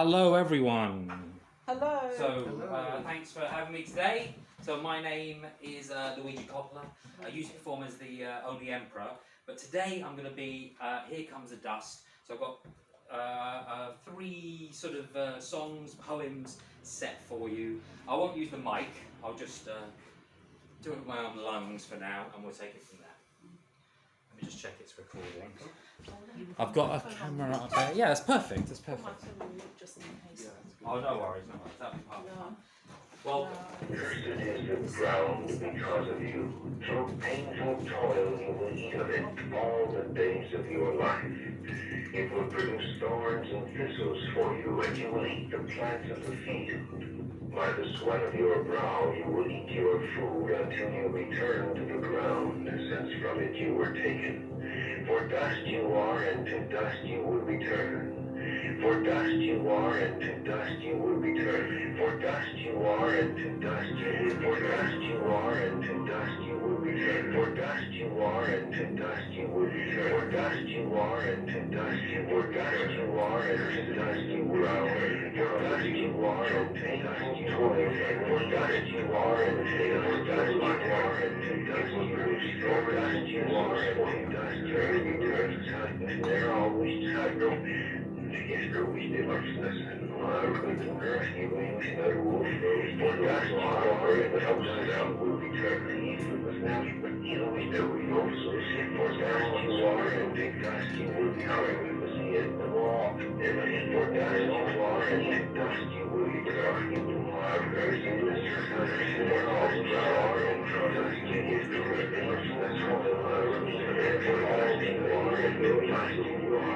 Hello everyone. Hello. So thanks for having me today. So my name is Luigi Coppola. I used to perform as the only emperor, but today I'm going to be Here Comes the Dust. So I've got three sort of songs, poems set for you. I won't use the mic. I'll just do it with my own lungs for now, and we'll take it from there. Let me just check it's recording. I've got a camera up there. Yeah, that's perfect. That's perfect. Oh, no worries, no worries. That'll be part of the fun. Well, cursed is the ground because of you. Through painful toil you will eat of it all the days of your life. It will produce thorns and thistles for you, and you will eat the plants of the field. By the sweat of your brow you will eat your food until you return to the ground, since from it you were taken. For dust you are, and to dust you will return. For dust you are, and to dust you will return. For dust you are, and to dust you will. For dust you are, and to dust you will return. For dust you are, and to dust you will return. For dust you are, and to dust you will. For dust you are, and to dust you will return. For dust you are, and to dust you will. For dust you are, and to dust you are, and to dust you will. For dust you are, and to dust you will return. They're always tight. Efter oidemarksnässen och skivningsnärvor for dust you are and houses out will be turning for dust you are and to dust you will be turning see it the walk for dust you are and to dust you will be turning for all you are and to dust you will be turning for dust you are and to dust you are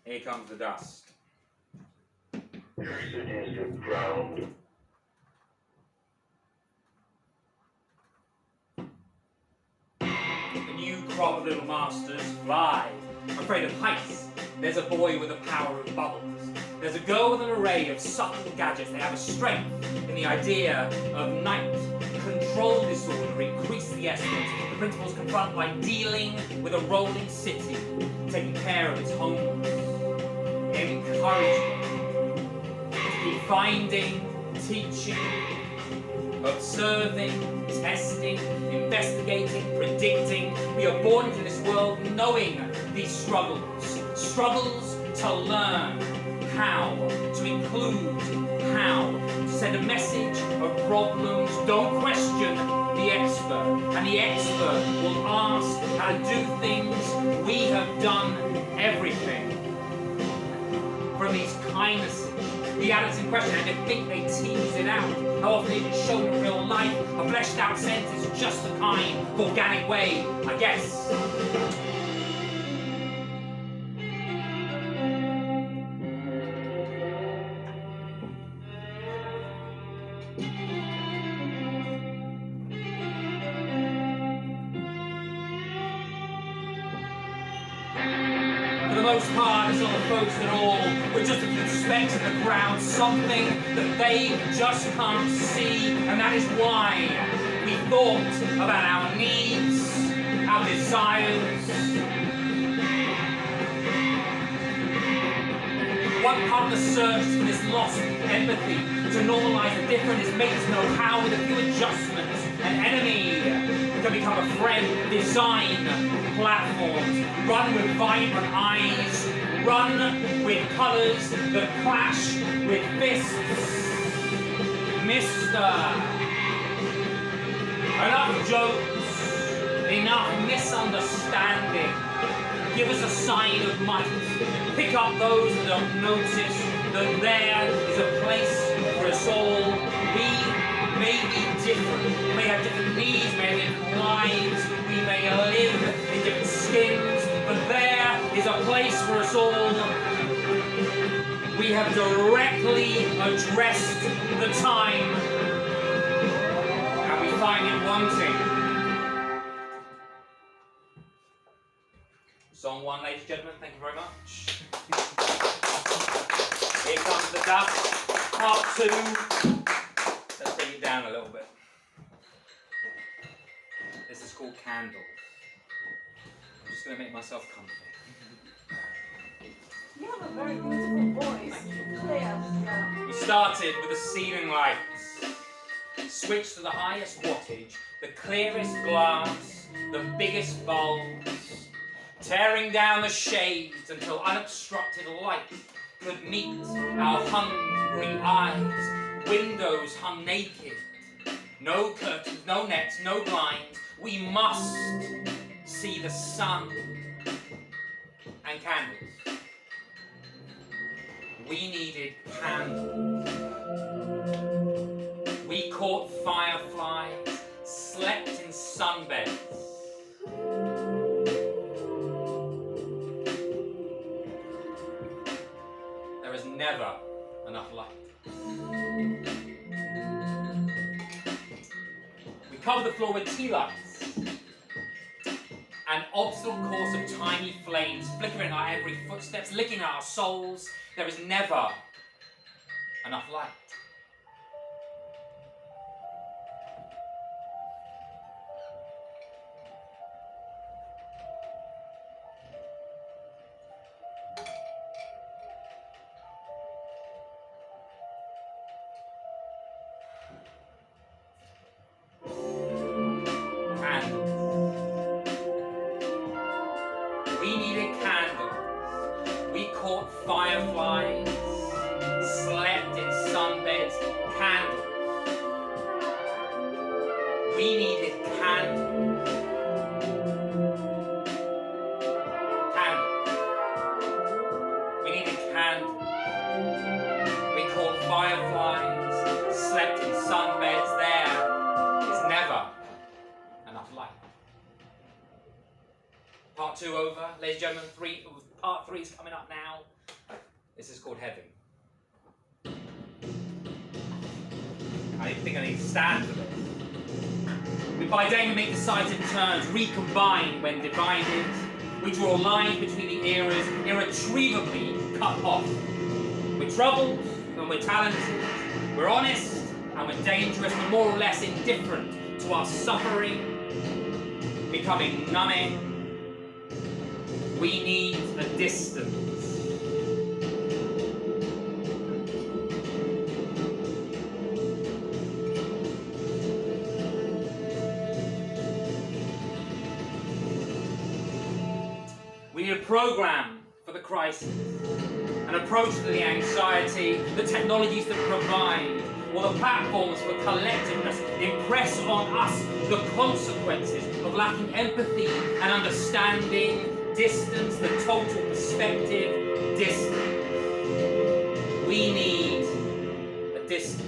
here comes the dust. Cursed is the ground. The new crop of little masters fly, afraid of heights. There's a boy with the power of bubbles. There's a girl with an array of subtle gadgets. They have a strength in the idea of night. Control disorder, increase the essence. The principals confront by dealing with a rolling city, taking care of its homes. Encouragement. Keep finding, teaching, observing, testing, investigating, predicting. We are born into this world knowing these struggles. Struggles to learn how, to include how, to send a message of problems. Don't question the expert, and the expert will ask how to do things. We have done everything. From these kindnesses, the adults in question, and they think they tease it out. How often is it shown in real life? A fleshed out sense is just the kind of organic way, I guess. For the most part, it's not the folks at all. We're just a few specks in the ground, something that they just can't see, and that is why we thought about our needs, our desires. One part of the search for this lost empathy to normalize the different is make us know how, with a few adjustments, an enemy can become a friend. Design platforms, run with vibrant eyes, run with colors that clash with fists. Mister, enough jokes, enough misunderstanding. Give us a sign of might. Pick up those that don't notice that there is a place for us all. We may be different. We may have different needs, may have different lives. We may live in different skins, but there is a place for us all. We have directly addressed the time, and we find it wanting. Song 1, ladies and gentlemen, thank you very much. Here comes the dust. Part 2. Let's bring it down a little bit. This is called Candle. I'm just going to make myself comfy. You have a very beautiful voice. Clear. We started with the ceiling lights. Switched to the highest wattage, the clearest glass, the biggest bulbs. Tearing down the shades until unobstructed light could meet our hungry eyes. Windows hung naked. No curtains, no nets, no blinds. We must see the sun and candles. We needed candles. We caught fireflies, slept in sunbeds. There is never enough light. We cover the floor with tea lights. An obstacle course of tiny flames flickering our every footsteps, licking our souls. There is never enough light. We needed candles. We caught fireflies, slept in sunbeds. Candles. We needed candles. Candles. We needed candles. We caught fireflies, slept in sunbeds. There is never enough light. Part 2 over, ladies and gentlemen. Part 3 is coming up now. This is called Heaven. I think I need to stand for this. By day we make decisive turns, recombine when divided. We draw lines between the eras, irretrievably cut off. We're troubled and we're talented. We're honest and we're dangerous. We're more or less indifferent to our suffering, becoming numbing. We need a distance. We need a program for the crisis, an approach to the anxiety, the technologies that provide, or the platforms for collectiveness impress on us the consequences of lacking empathy and understanding. Distance, the total perspective, distance. We need a distance.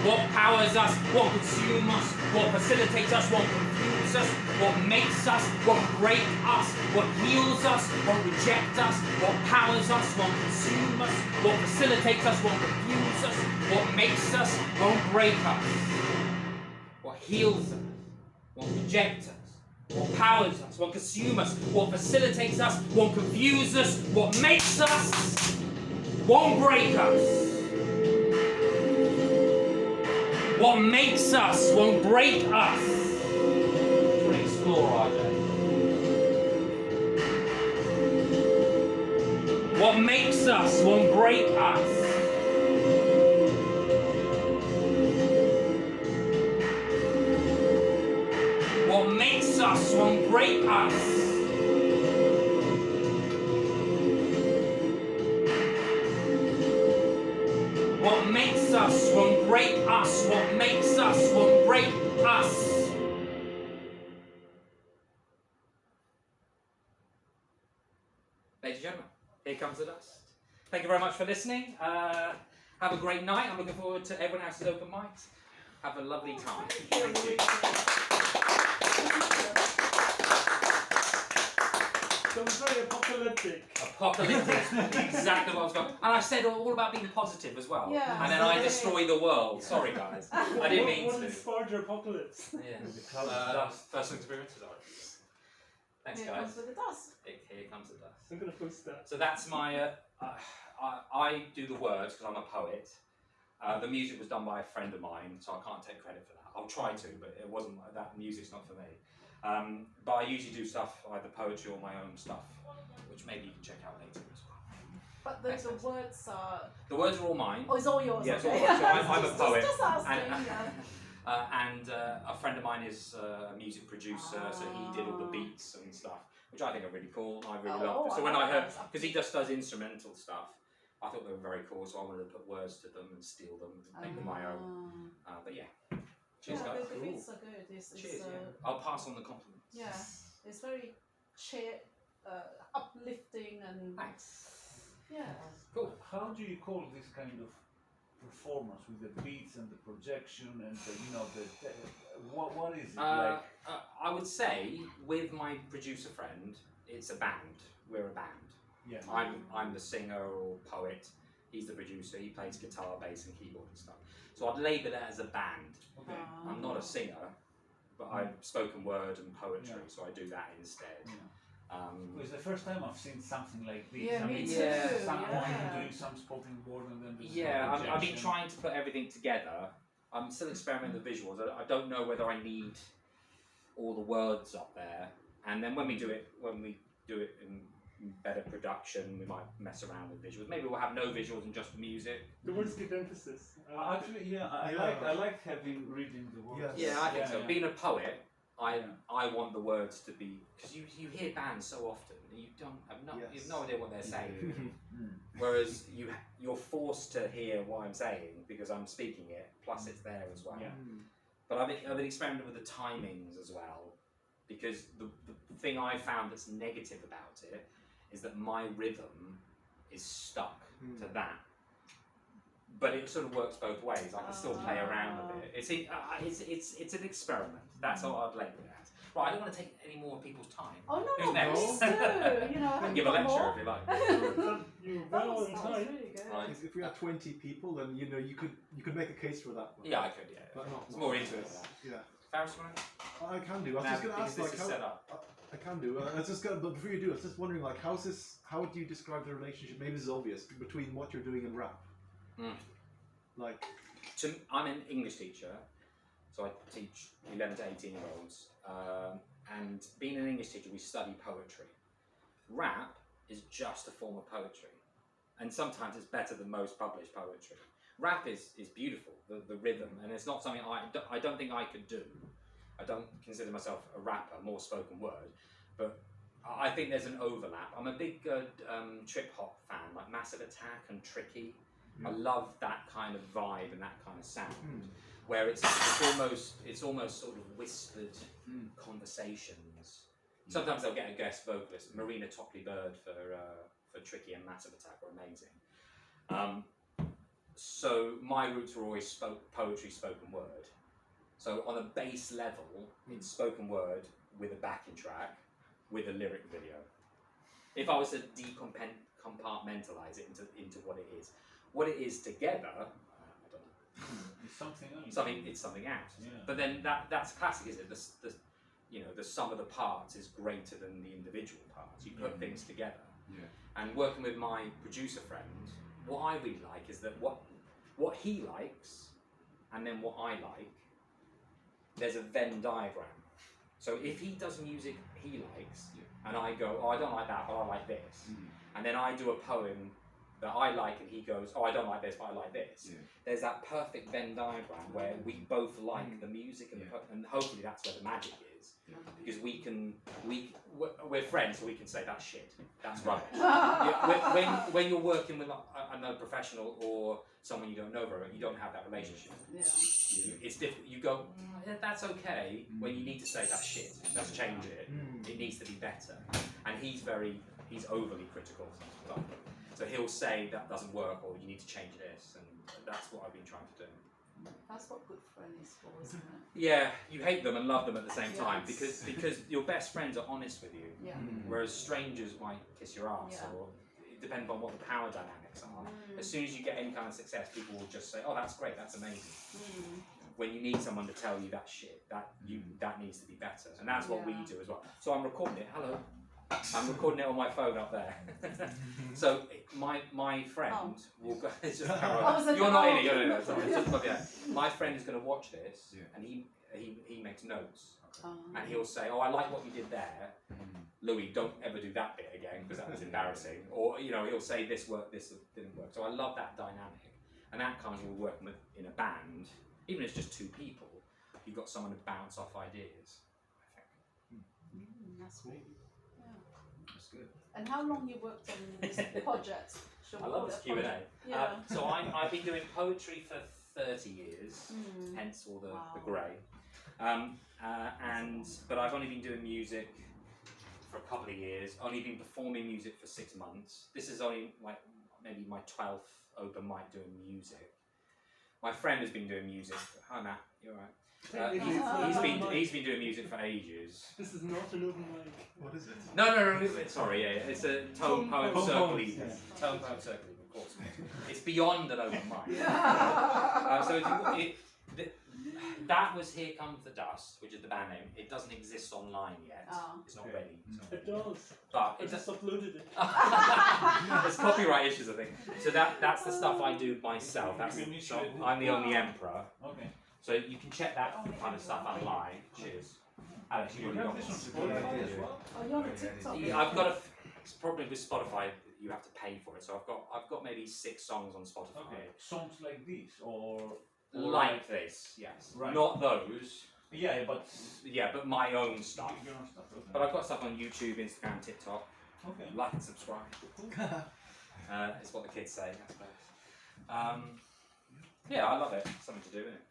What powers us, what consumes us, what facilitates us, what confuses us, what makes us, what breaks us, what heals us, what rejects us, what powers us, what consumes us, what facilitates us, what confuses us, what makes us, what breaks us, what heals us, what rejects us, what powers us, what consumes us, what facilitates us, what confuses us, what makes us, won't break us. What makes us won't break us. We're an explorer, RJ. What makes us won't break us. What makes us won't break us. What makes us won't break us. What makes us won't break us. Ladies and gentlemen, here comes the dust. Thank you very much for listening. Have a great night. I'm looking forward to everyone else's open mics. Have a lovely time. Thank you. Sounds very apocalyptic. Apocalyptic, exactly what I was going. And I said all about being positive as well. Yeah. And then I destroy the world. Sorry, guys. I didn't mean What to. inspired your apocalypse? Yeah. The cloud of dust. Personal experiences are. Thanks, Here comes guys. with the dust. Here comes the dust. I'm gonna post that. So that's my. I do the words because I'm a poet. The music was done by a friend of mine, so I can't take credit for that. I'll try to, but it wasn't. That music's not for me. But I usually do stuff, either poetry or my own stuff, which maybe you can check out later as well. But the words are. The words are all mine. Oh, it's all yours. Yeah, it's okay. all mine. So I'm a poet. Just asking. And- yeah. And a friend of mine is a music producer, so he did all the beats and stuff, which I think are really cool. I really love. So when I heard, because he just does instrumental stuff, I thought they were very cool. So I wanted to put words to them and steal them and make them my own. But yeah, cheers, Yeah, guys. the beats are good. Cheers. I'll pass on the compliments. Yeah, it's very uplifting and Thanks. yeah. Cool. How do you call this kind of performance with the beats and the projection and what is it like? I would say with my producer friend, it's a band. We're a band. Yeah. I'm the singer or poet. He's the producer. He plays guitar, bass, and keyboard and stuff. So I'd label it as a band. Okay. I'm not a singer, but I've spoken word and poetry, so I do that instead. Yeah. It's the first time I've seen something like this. Yeah, I me mean, too. someone Yeah. doing some spoken word and then there's Yeah, I've been projection. trying to put everything together. I'm still experimenting with visuals. I don't know whether I need all the words up there. And then when we do it in better production, we might mess around with visuals. Maybe we'll have no visuals and just music. The words give emphasis. Actually, yeah, I like having reading the words. Yes. Yeah, I think so. Yeah. Being a poet, Yeah. I want the words to be, because you hear bands so often and you don't have you have no idea what they're saying. Whereas you're forced to hear what I'm saying because I'm speaking it. Plus it's there as well. Yeah. But I've been experimenting with the timings as well, because the thing I found that's negative about it is that my rhythm is stuck to that. But it sort of works both ways. I can still play around with it. It's an experiment. That's what I'd label it as. Right, I don't want to take any more people's time. Oh no, Who's next? please do. You know, I can give a lecture if you like. You're That well was on time. really good. Right. If we had 20 people, then you could make a case for that. Yeah, I could. Yeah, But not- it's more into it. Than that. Yeah, Faris, want to? I can do. I was just gonna ask, this like, is how set up. I can do. I was just gonna, but before you do, I was just wondering, like, how would you describe the relationship? Maybe this is obvious between what you're doing and rap. Like, I'm an English teacher, so I teach 11 to 18-year-olds. And being an English teacher, we study poetry. Rap is just a form of poetry, and sometimes it's better than most published poetry. Rap is beautiful, the rhythm, and it's not something I don't think I could do. I don't consider myself a rapper, more spoken word, but I think there's an overlap. I'm a big trip hop fan, like Massive Attack and Tricky. I love that kind of vibe and that kind of sound, where it's almost sort of whispered conversations. Sometimes they'll get a guest vocalist. Marina Topley Bird for Tricky and Massive Attack are amazing. So my roots were always poetry, spoken word. So on a base level, it's spoken word with a backing track, with a lyric video. If I was to compartmentalize it into what it is together, I don't know. It's something else. It's something else. Yeah. But then that's classic, is it? The sum of the parts is greater than the individual parts. You put things together. Yeah. And working with my producer friend, what I really like is that what he likes and then what I like, there's a Venn diagram. So if he does music he likes, and I go, oh, I don't like that, but I like this, and then I do a poem that I like, and he goes, oh, I don't like this, but I like this. Yeah. There's that perfect Venn diagram where we both like the music, and hopefully that's where the magic is, because we're friends, so we can say that's shit, that's rubbish. When you're working with another professional or someone you don't know very well, you don't have that relationship. Yeah. It's difficult. You go, that's okay, when you need to say that's shit, let's change it. It needs to be better. And he's overly critical sometimes. So he'll say that doesn't work, or you need to change this, and that's what I've been trying to do. That's what good friend is for, isn't it? Yeah, you hate them and love them at the same time Yes. because your best friends are honest with you, Yeah. whereas strangers might kiss your ass Yeah. or it depends on what the power dynamics are. As soon as you get any kind of success, people will just say, "Oh, that's great, that's amazing." When you need someone to tell you that shit, that needs to be better, and that's what we Yeah. do as well. So I'm recording it. Hello, I'm recording it on my phone up there. So my friend will go. It's just you're not in it. You're not in it. Sorry, it's just above your head. My friend is going to watch this, and he makes notes, and he'll say, "Oh, I like what you did there, Louis. Don't ever do that bit again because that was embarrassing." Or he'll say, "This worked. This didn't work." So I love that dynamic, and that comes with working with in a band. Even if it's just two people, you've got someone to bounce off ideas. I think. That's great. Yeah. That's good. And how long you worked on this project? Shall we I call love it this a Q&A. project? Yeah. So I've been doing poetry for 30 years, hence all the grey. But I've only been doing music for a couple of years. Only been performing music for 6 months. This is only like maybe my 12th open mic doing music. My friend has been doing music. Hi Matt, you're right. He's been doing music for ages. This is not an open mic. What is it? No. Sorry, yeah. It's a tone poem Tone circle poems, evening. yes. Tone poem circle evening, of course. It's beyond an open mic. So that was Here Comes the Dust, which is the band name. It doesn't exist online yet. It's not ready. It does. But I it's just uploaded it. there's copyright issues, I think. So that's the stuff I do myself. I'm the only emperor. Okay. So you can check that kind of stuff online. Cheers. Alex, you You already have got this on one. Spotify as well? Oh, you're on the TikTok. Yeah, I've got it's probably with Spotify you have to pay for it. So I've got maybe 6 songs on Spotify. Okay. Songs like this or Like this, yes. Right. Not those. yeah, but But my own stuff. your own stuff. Okay. But I've got stuff on YouTube, Instagram, TikTok. Okay. Like and subscribe. It's what the kids say, I suppose. Yeah, I love it. Something to do, isn't it?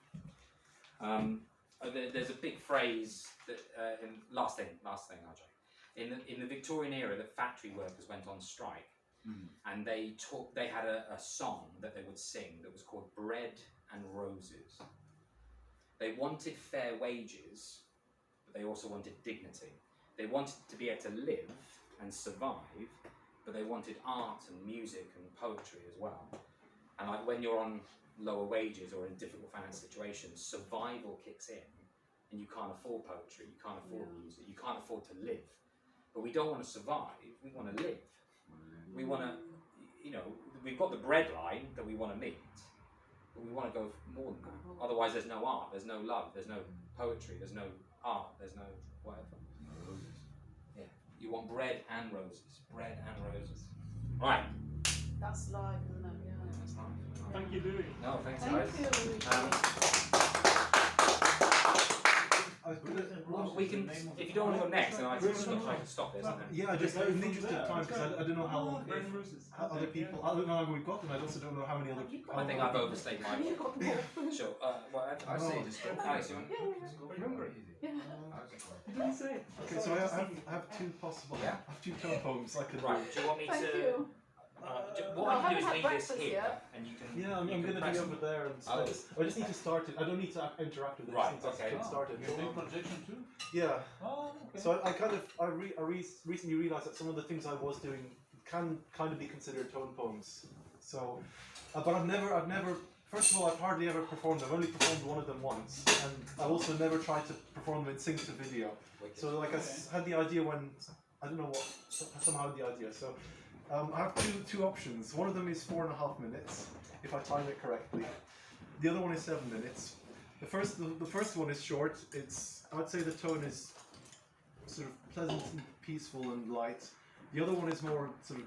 There's a big phrase that last thing, RJ. In the Victorian era, the factory workers went on strike, and they had a song that they would sing that was called "Bread and Roses." They wanted fair wages, but they also wanted dignity. They wanted to be able to live and survive, but they wanted art and music and poetry as well. And like when you're on lower wages or in difficult financial situations, survival kicks in, and you can't afford poetry, you can't afford music, you can't afford to live. But we don't want to survive, we want to live. We want to, we've got the bread line that we want to meet, but we want to go more than that. Otherwise there's no art, there's no love, there's no poetry, there's no art, there's no whatever. Yeah, you want bread and roses. Bread and roses. Right. That's live, isn't it? Yeah. That's fine. Thank you, Louis. No, thanks Thank guys. you. We can, if you don't want to go next, then I can stop this. Yeah, just in the interest of time, because I don't know how long Bread and roses. other people. I don't know how long we've got them. I also don't know how many other. I think I've overstayed my. You got more food. Sure. Well, I see. Just Alex, you want? Yeah. You didn't say it. Okay, so I have two possible. Yeah. I have two tone poems I could. Right. Do you want me Thank to? you. What I I can do is haven't had leave this breakfast here, yet. and you can. Yeah, I'm you going can to press be over there and Oh. stuff. I just need to start it. I don't need to interact with it. Right, I just need to okay. get started. You do projection too? Yeah. Oh, okay. So I recently realised that some of the things I was doing can kind of be considered tone poems. So, but I've never. First of all, I've hardly ever performed them. I've only performed one of them once, and I also never tried to perform them in sync to video. So like I had the idea when I don't know what somehow had the idea. So I have two options. One of them is 4.5 minutes if I time it correctly. The other one is 7 minutes. The first one is short. I'd say the tone is sort of pleasant and peaceful and light. The other one is more sort of